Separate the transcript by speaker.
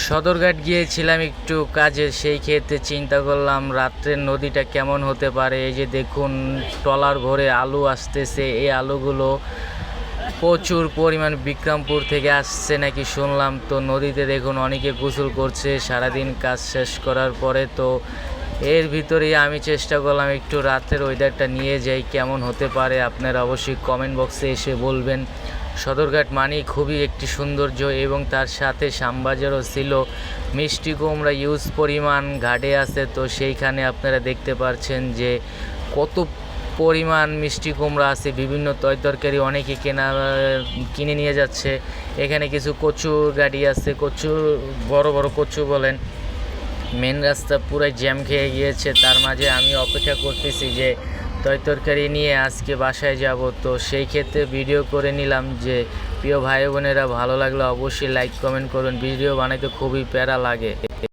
Speaker 1: সদরঘাট গিয়েছিলাম একটু কাজে, সেই ক্ষেত্রে চিন্তা করলাম রাত্রের নদীটা কেমন হতে পারে। এই যে দেখুন ট্রলার ভরে আলু আসতেছে, এই আলুগুলো প্রচুর পরিমাণ বিক্রমপুর থেকে আসছে নাকি শুনলাম। তো নদীতে দেখুন অনেকে গোসল করছে সারাদিন কাজ শেষ করার পরে। তো এর ভিতরেই আমি চেষ্টা করলাম একটু রাতের ওয়েদারটা নিয়ে যাই, কেমন হতে পারে আপনারা অবশ্যই কমেন্ট বক্সে এসে বলবেন। সদরঘাট মানেই খুবই একটি সৌন্দর্য এবং তার সাথে শ্যামবাজারও ছিল। মিষ্টি কুমড়া ইউজ পরিমাণ ঘাটে আছে, তো সেইখানে আপনারা দেখতে পাচ্ছেন যে কত পরিমাণ মিষ্টি কুমড়া আছে, বিভিন্ন তরকারি অনেকে কিনে নিয়ে যাচ্ছে। এখানে কিছু কচু গাড়ি আছে, কচু বড় বড় কচু বলেন। মেন রাস্তা পুরাই জ্যাম খেয়ে গিয়েছে, তার মাঝে আমি অপেক্ষা করতেছি যে তরকারি নিয়ে আজকে বাসায় যাব। তো সেই ক্ষেত্রে ভিডিও করে নিলাম। যে প্রিয় ভাই বোনেরা, ভালো লাগলে অবশ্যই লাইক কমেন্ট করুন, ভিডিও বানাইতে খুবই প্যারা লাগে।